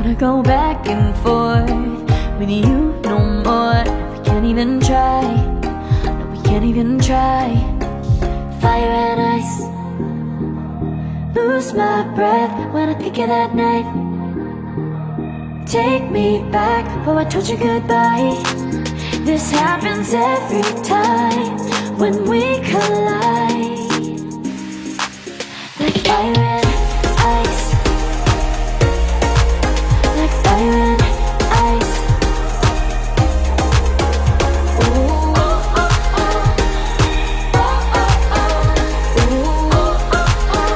wanna go back and forth with you no more. We can't even try, no, we can't even try. Fire and ice, lose my breath when I think of that night. Take me back, oh I told you goodbye. This happens every time when we collide. Like fire and ice, like fire and ice. Ooh, oh, oh, oh. Oh, oh, oh. Ooh, oh, oh, oh.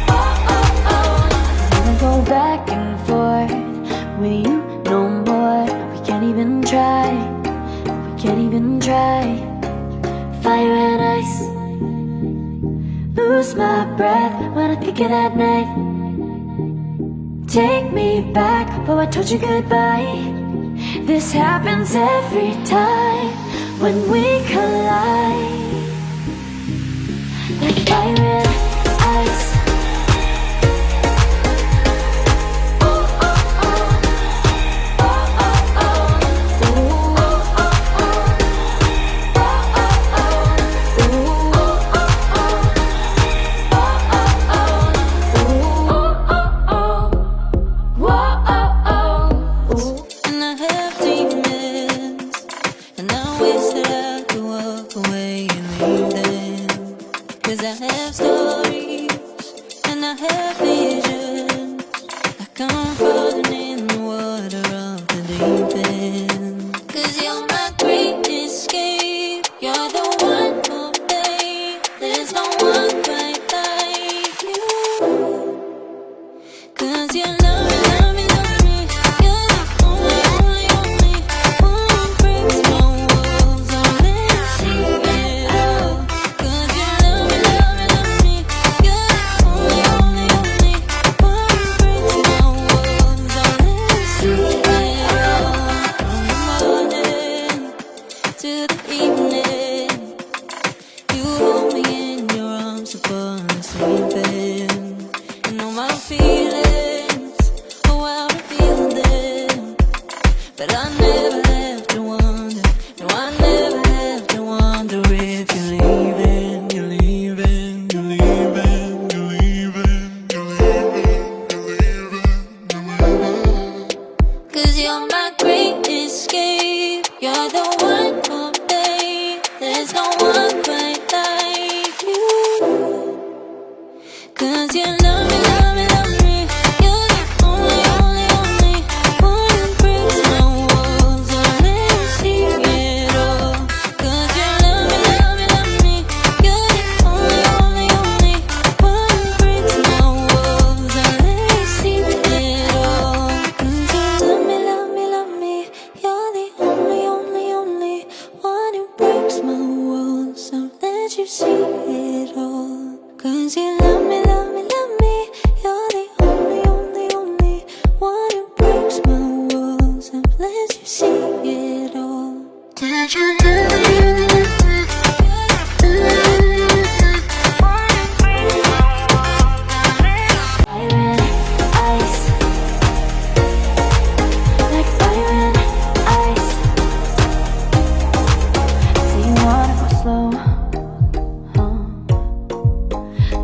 Oh, oh, oh. I wanna go back and forth with you no more. We can't even try, we can't even try. Fire and ice, lose my breath when I think of that night. Take me back, oh I told you goodbye. This happens every time when we collide. Like fire and ice.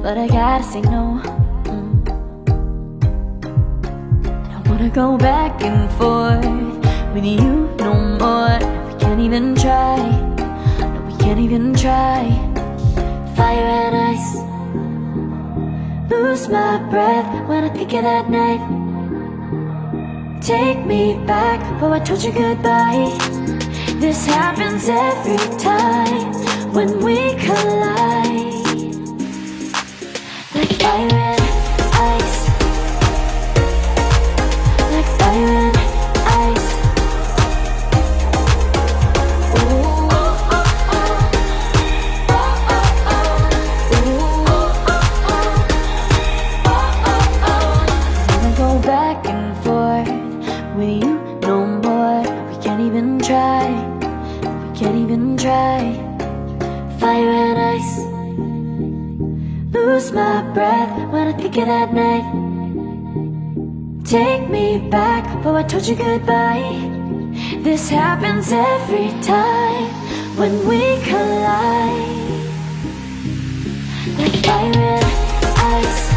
But I gotta say no. I don't wanna go back and forth with you no more. We can't even try, no, we can't even try. Fire and ice, lose my breath when I think of that night. Take me back, oh I told you goodbye. This happens every time when we collide. Like fire and ice, like fire and ice. Ooh, oh, oh, oh. Oh, oh, oh. Ooh, oh, oh, oh. Oh, oh, oh. I wanna go back and forth with you no more. We can't even try, we can't even try. Fire and ice, lose my breath when I think of that night. Take me back before I told you goodbye. This happens every time when we collide. Like fire and ice.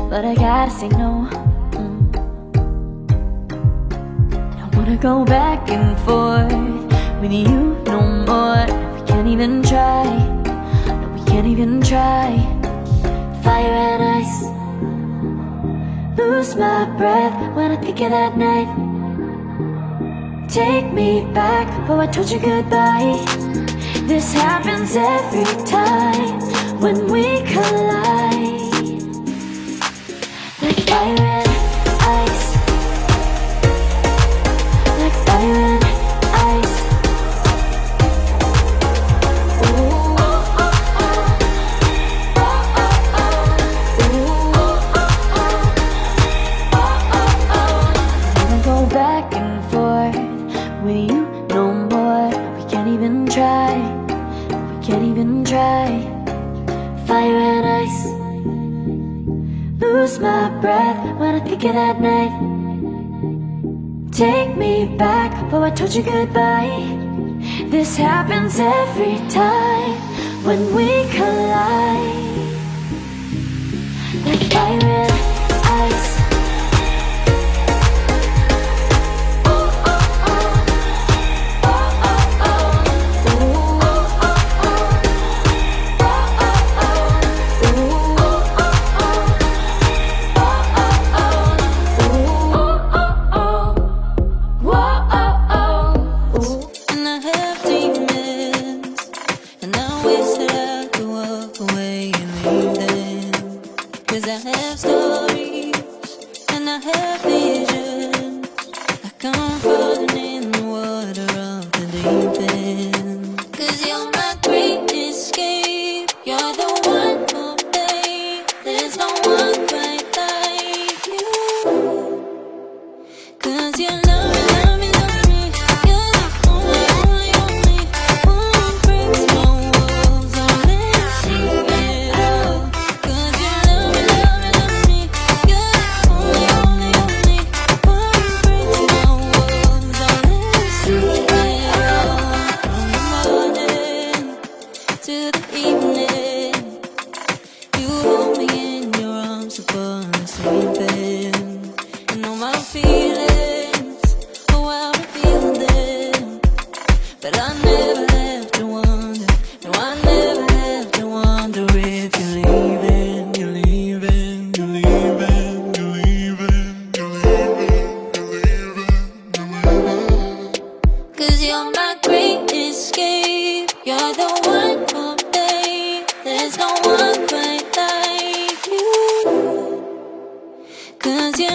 But I gotta say no. Don't wanna go back and forth with you no more. We can't even try. No, we can't even try. Fire and ice. Lose my breath when I think of that night. Take me back before I told you goodbye. This happens every time when we collide. Like fire and ice. Like fire and ice. Ooh. Wanna go back and forth with you no more. We can't even try. We can't even try. Fire and ice. Lose my breath when I think of that night. Take me back before I told you goodbye. This happens every time when we collide. Like fire and ice. Cause you know but I never left to wonder. No, I never left to wonder if you're leaving, you're leaving, you're leaving, you're leaving, you're leaving, you're leaving, you're leaving. 'Cause you're my great escape. You're the one for me. There's no one quite like you. 'Cause you